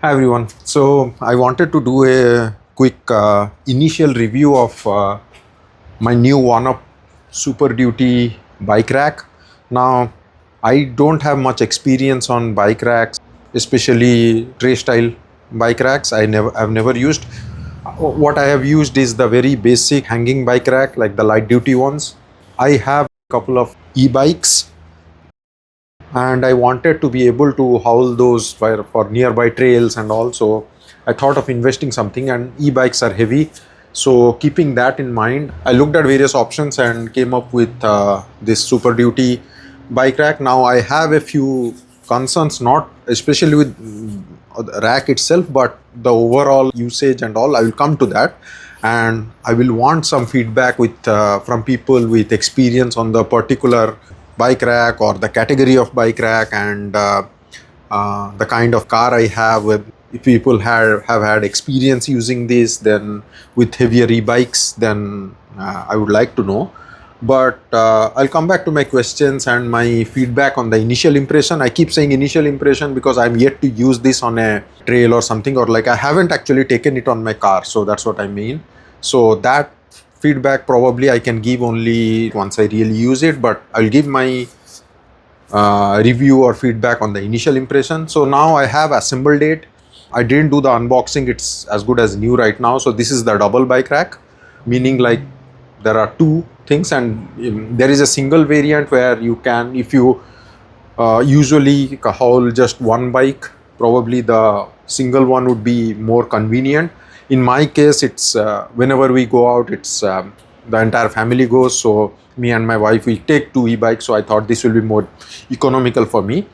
Hi everyone. So I wanted to do a quick initial review of my new one-up Super Duty bike rack. Now, I don't have much experience on bike racks, especially tray style bike racks. I've never used. What I have used is the very basic hanging bike rack, like the light duty ones. I have a couple of e-bikes and I wanted to be able to haul those for nearby trails, and also I thought of investing something, and e-bikes are heavy. So keeping that in mind, I looked at various options and came up with this Super Duty bike rack. Now I have a few concerns, not especially with the rack itself, but the overall usage and all. I will come to that, and I will want some feedback with from people with experience on the particular bike rack or the category of bike rack, and the kind of car I have. With if people have had experience using this, then with heavier e-bikes, then I would like to know. But I'll come back to my questions and my feedback on the initial impression. I keep saying initial impression because I'm yet to use this on a trail or something, or like I haven't actually taken it on my car, so that's what I mean. So that feedback probably I can give only once I really use it, but I'll give my review or feedback on the initial impression. So now I have assembled it. I didn't do the unboxing, it's as good as new right now. So this is the double bike rack, meaning like there are two things, and there is a single variant where you can, if you usually haul just one bike, probably the single one would be more convenient. In my case, it's whenever we go out, it's the entire family goes, so me and my wife, we take two e-bikes, so I thought this will be more economical for me.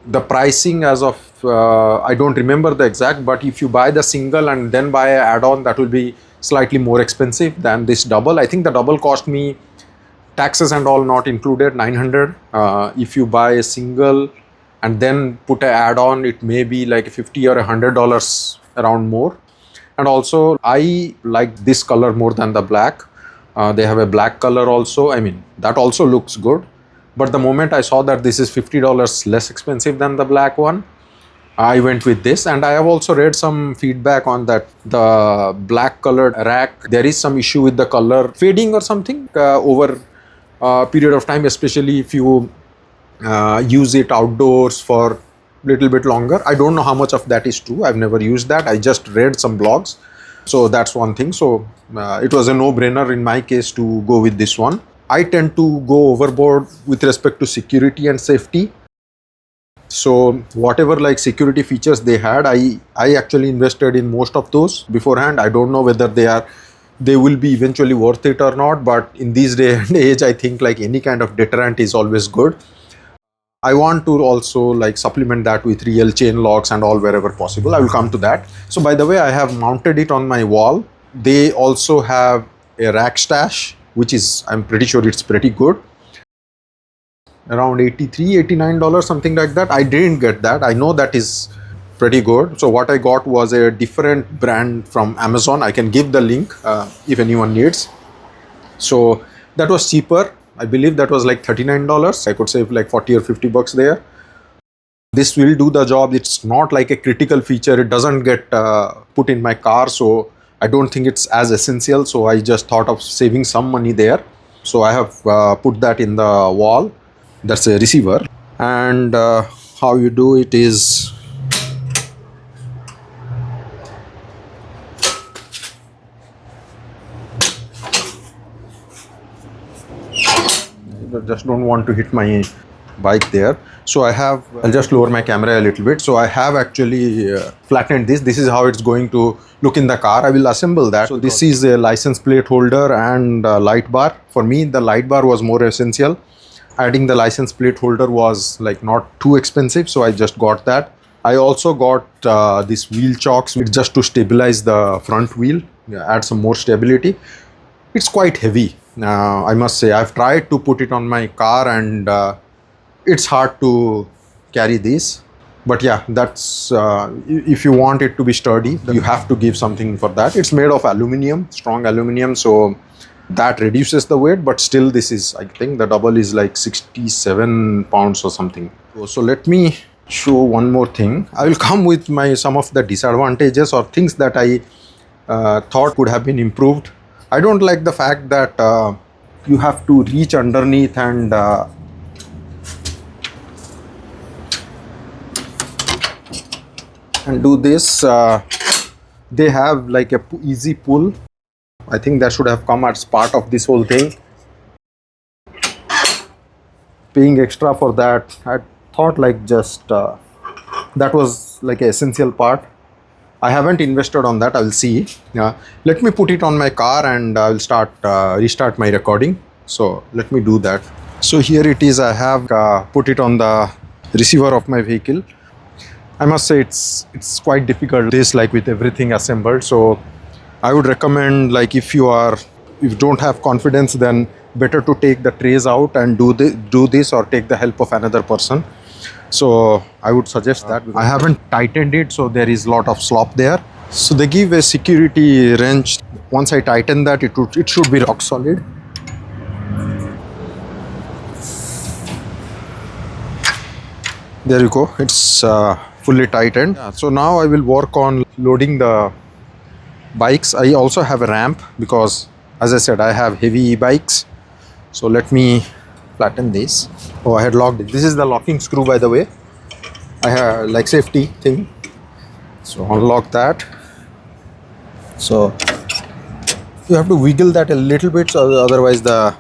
The pricing as of I don't remember the exact, but if you buy the single and then buy an add-on, that will be slightly more expensive than this double. I think the double cost me, taxes and all not included, 900. If you buy a single and then put an add-on, it may be like 50 or $100 around more. And also I like this color more than the black. They have a black color also. I mean, that also looks good, but the moment I saw that this is $50 less expensive than the black one, I went with this. And I have also read some feedback on that the black colored rack, there is some issue with the color fading or something over a period of time, especially if you use it outdoors for little bit longer. I don't know how much of that is true. I've never used that. I just read some blogs. So that's one thing. So it was a no-brainer in my case to go with this one. I tend to go overboard with respect to security and safety. So whatever like security features they had, I actually invested in most of those beforehand. I don't know whether they will be eventually worth it or not, but in these day and age, I think like any kind of deterrent is always good. I want to also like supplement that with real chain locks and all wherever possible. I will come to that. So by the way, I have mounted it on my wall. They also have a rack stash, which is, I'm pretty sure it's pretty good. Around $83, $89, something like that. I didn't get that. I know that is pretty good. So what I got was a different brand from Amazon. I can give the link if anyone needs. So that was cheaper. I believe that was like $39. I could save like 40 or 50 bucks there. This will do the job. It's not like a critical feature. It doesn't get put in my car, so I don't think it's as essential. So I just thought of saving some money there. So I have put that in the wall. That's a receiver. And how you do it is, just don't want to hit my bike there. So I'll just lower my camera a little bit. So I have actually flattened this. This is how it's going to look in the car. I will assemble that. So this is a license plate holder and light bar. For me, the light bar was more essential. Adding the license plate holder was like not too expensive, so I just got that. I also got this wheel chocks just to stabilize the front wheel, add some more stability. It's quite heavy, I must say. I've tried to put it on my car and it's hard to carry this. But yeah, that's if you want it to be sturdy, you have to give something for that. It's made of aluminum, strong aluminum, so that reduces the weight. But still, this is, I think the double is like 67 pounds or something. So let me show one more thing. I will come with my some of the disadvantages or things that I thought could have been improved. I don't like the fact that you have to reach underneath and do this. They have like a easy pull. I think that should have come as part of this whole thing. Paying extra for that, I thought like just that was like an essential part. I haven't invested on that. I will see. Let me put it on my car and I will restart my recording. So let me do that. So here it is. I have put it on the receiver of my vehicle. I must say it's quite difficult. This like with everything assembled. So I would recommend, like, if you don't have confidence, then better to take the trays out and do this or take the help of another person. So I would suggest that. I haven't tightened it, so there is a lot of slop there. So they give a security wrench. Once I tighten that, it should be rock solid. There you go. It's fully tightened. So now I will work on loading the bikes. I also have a ramp because, as I said, I have heavy e-bikes. So let me flatten this. Oh, I had locked it. This is the locking screw, by the way. I have like safety thing. So unlock that. So you have to wiggle that a little bit, so otherwise the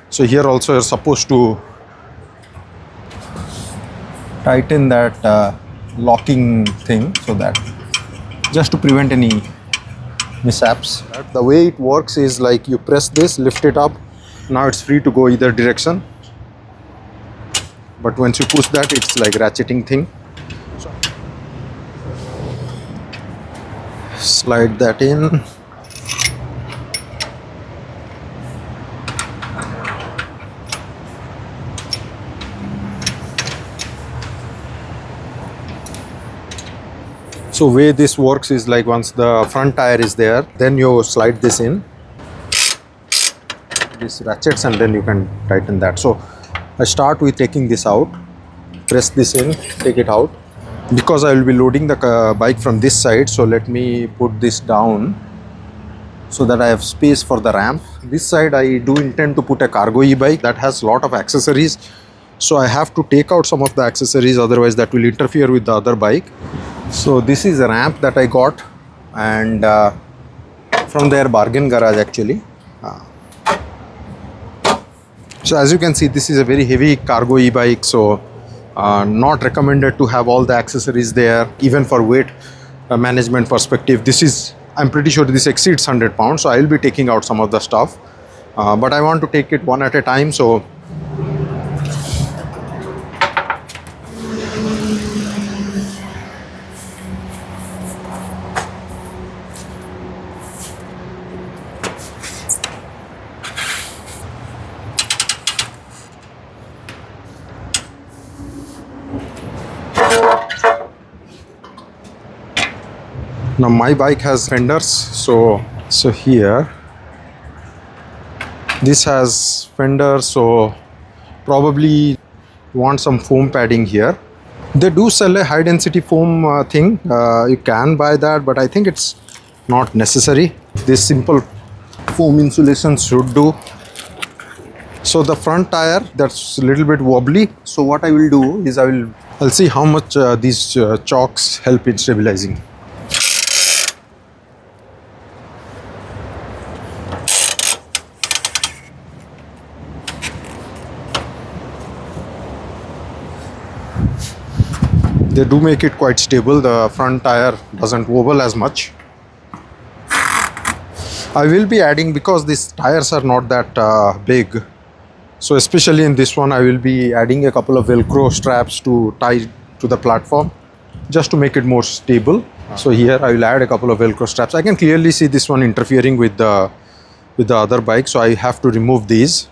so here also you're supposed to tighten that locking thing, so that just to prevent any mishaps. The way it works is like you press this, lift it up, now it's free to go either direction. But once you push that, it's like ratcheting thing. Slide that in. So way this works is like once the front tire is there, then you slide this in. This ratchets and then you can tighten that. So I start with taking this out, press this in, take it out. Because I will be loading the bike from this side, so let me put this down so that I have space for the ramp. This side I do intend to put a cargo e-bike that has a lot of accessories. So I have to take out some of the accessories, otherwise that will interfere with the other bike. So this is a ramp that I got, and from their bargain garage actually. So as you can see, this is a very heavy cargo e-bike, so not recommended to have all the accessories there, even for weight management perspective. I'm pretty sure this exceeds 100 pounds, so I will be taking out some of the stuff, but I want to take it one at a time. So now my bike has fenders, so here this has fenders, so probably want some foam padding here. They do sell a high density foam thing. You can buy that, but I think it's not necessary. This simple foam insulation should do. So the front tire, that's a little bit wobbly, so what I will do is I'll see how much these chocks help in stabilizing. They do make it quite stable. The front tire doesn't wobble as much. I will be adding, because these tires are not that big, so especially in this one I will be adding a couple of velcro straps to tie to the platform, just to make it more stable. So here I will add a couple of velcro straps. I can clearly see this one interfering with the other bike, so I have to remove these.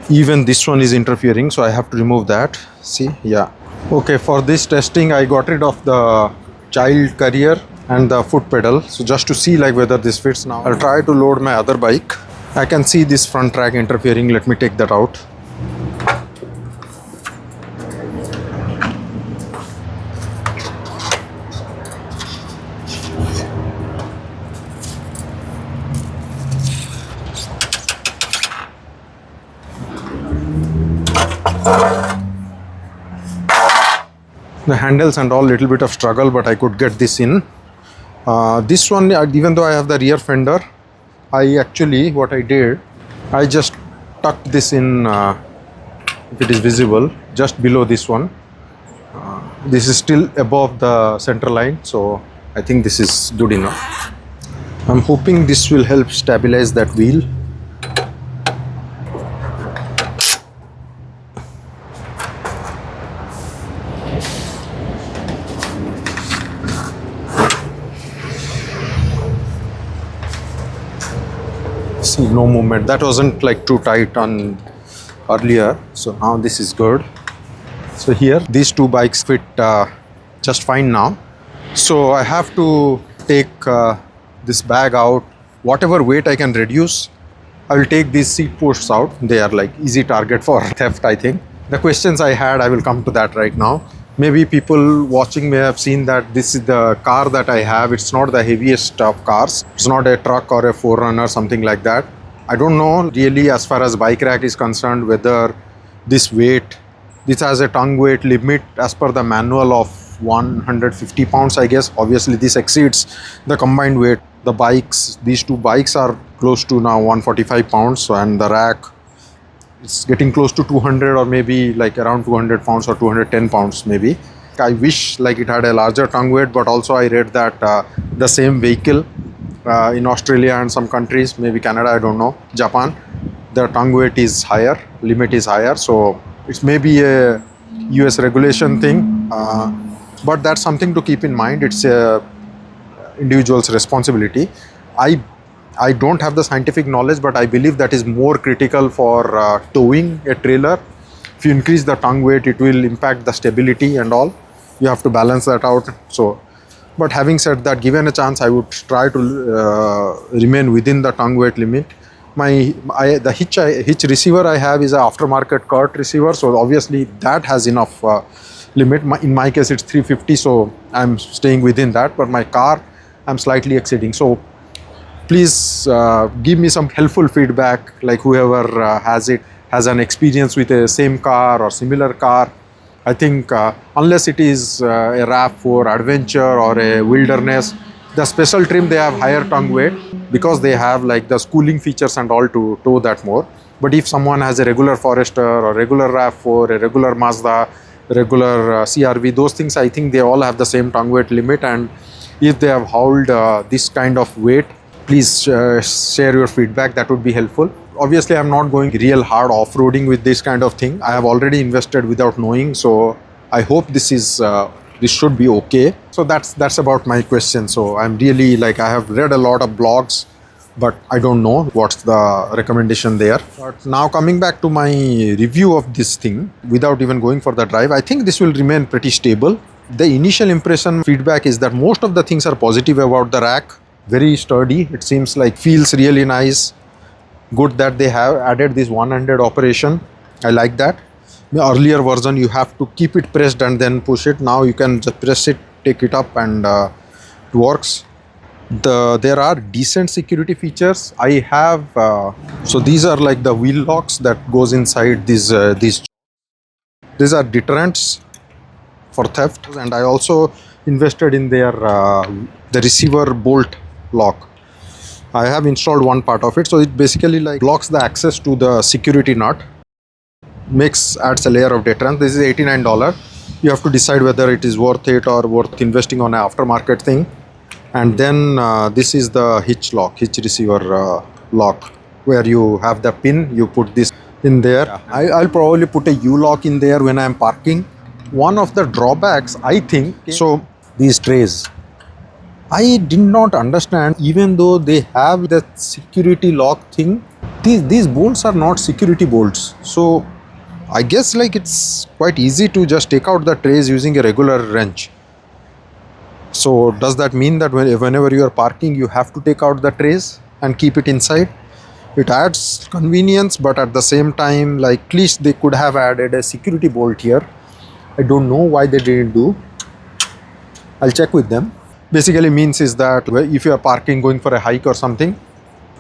Even this one is interfering, so I have to remove that. See, yeah. Okay, for this testing I got rid of the child carrier and the foot pedal, so just to see like whether this fits. Now I'll try to load my other bike. I can see this front rack interfering. Let me take that out. The handles and all, little bit of struggle, but I could get this in. This one, even though I have the rear fender, I actually, what I did, I just tucked this in, if it is visible, just below this one. This is still above the center line, so I think this is good enough. I'm hoping this will help stabilize that wheel. See, no movement. That wasn't like too tight on earlier, so now this is good. So here these two bikes fit just fine now. So I have to take this bag out. Whatever weight I can reduce, I will take these seat posts out. They are like easy target for theft, I think. The questions I had, I will come to that right now. Maybe people watching may have seen that this is the car that I have. It's not the heaviest of cars. It's not a truck or a 4Runner, something like that. I don't know really, as far as bike rack is concerned, whether this weight, this has a tongue weight limit as per the manual of 150 pounds, I guess. Obviously this exceeds the combined weight. The bikes, these two bikes are close to now 145 pounds, so, and the rack, it's getting close to 200 or maybe like around 200 pounds or 210 pounds maybe. I wish like it had a larger tongue weight, but also I read that the same vehicle in Australia and some countries, maybe Canada, I don't know, Japan, the tongue weight is higher, limit is higher, so it may be a US regulation thing, but that's something to keep in mind. It's a individual's responsibility. I don't have the scientific knowledge, but I believe that is more critical for towing a trailer. If you increase the tongue weight, it will impact the stability and all. You have to balance that out. So, but having said that, given a chance, I would try to remain within the tongue weight limit. The hitch receiver I have is an aftermarket Kurt receiver, so obviously that has enough limit. In my case, it's 350, so I'm staying within that. But my car, I'm slightly exceeding. So please give me some helpful feedback, like whoever has an experience with a same car or similar car. I think unless it is a RAV4 adventure or a wilderness, the special trim, they have higher tongue weight because they have like the schooling features and all to tow that more. But if someone has a regular Forester or regular RAV4, a regular Mazda, regular CRV, those things, I think they all have the same tongue weight limit. And if they have hauled this kind of weight, please share your feedback. That would be helpful. Obviously, I'm not going real hard off-roading with this kind of thing. I have already invested without knowing, so I hope this should be okay. So that's about my question. So I'm really like, I have read a lot of blogs, but I don't know what's the recommendation there. But now coming back to my review of this thing, without even going for the drive, I think this will remain pretty stable. The initial impression feedback is that most of the things are positive about the rack. Very sturdy. It seems like feels really nice. Good that they have added this one-handed operation. I like that. The earlier version, you have to keep it pressed and then push it. Now you can just press it, take it up, and it works. There are decent security features. I have so these are like the wheel locks that goes inside these. These are deterrents for theft, and I also invested in their the receiver bolt lock. I have installed one part of it, so it basically like blocks the access to the security nut, adds a layer of deterrent. This is $89. You have to decide whether it is worth it or worth investing on an aftermarket thing. And then this is the hitch receiver lock, where you have the pin, you put this in there. Yeah. I'll probably put a U-lock in there when I'm parking. One of the drawbacks, I think, so these trays, I did not understand, even though they have the security lock thing, these bolts are not security bolts. So I guess like it's quite easy to just take out the trays using a regular wrench. So does that mean that whenever you are parking, you have to take out the trays and keep it inside? It adds convenience, but at the same time, like at least they could have added a security bolt here. I don't know why they didn't do. I'll check with them. Basically means is that if you are parking going for a hike or something,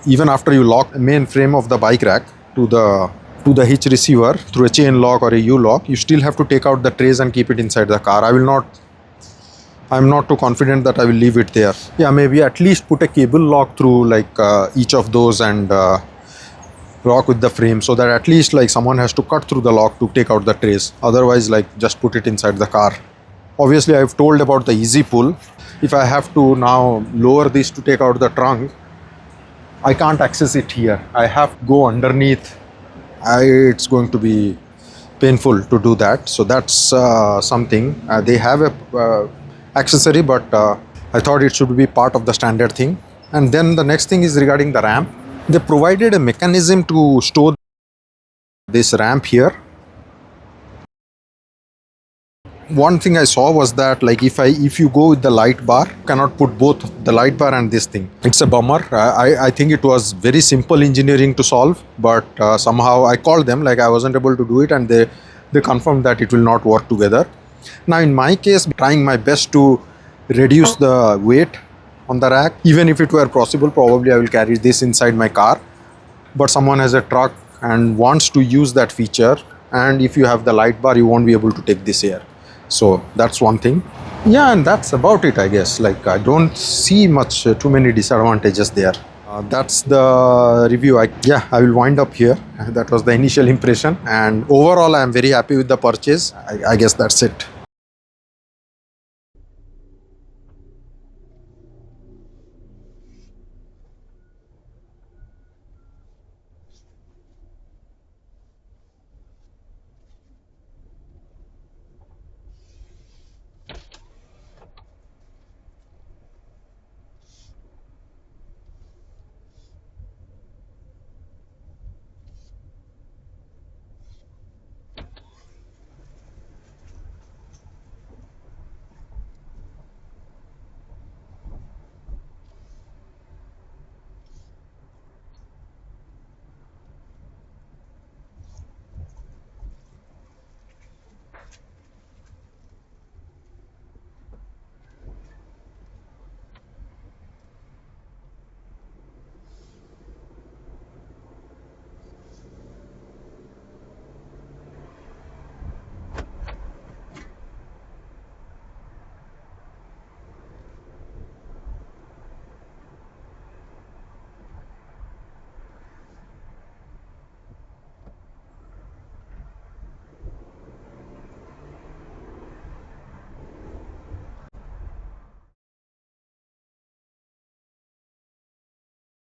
even after you lock the main frame of the bike rack to the hitch receiver through a chain lock or a U-lock, you still have to take out the trays and keep it inside the car. I'm not too confident that I will leave it there. Yeah, maybe at least put a cable lock through like each of those and lock with the frame, so that at least like someone has to cut through the lock to take out the trays. Otherwise, like just put it inside the car. Obviously, I've told about the easy pull. If I have to now lower this to take out the trunk, I can't access it here. I have to go underneath. It's going to be painful to do that. So that's something. They have a accessory, but I thought it should be part of the standard thing. And then the next thing is regarding the ramp. They provided a mechanism to store this ramp here. One thing I saw was that like if you go with the light bar, you cannot put both the light bar and this thing. It's a bummer. I think it was very simple engineering to solve, but somehow I called them, like I wasn't able to do it, and they confirmed that it will not work together. Now in my case, trying my best to reduce the weight on the rack. Even if it were possible, probably I will carry this inside my car. But someone has a truck and wants to use that feature, and if you have the light bar, you won't be able to take this here. So that's one thing. Yeah, and that's about it, I guess. Like I don't see much too many disadvantages there. That's the review. I will wind up here. That was the initial impression, and overall I am very happy with the purchase. I guess that's it.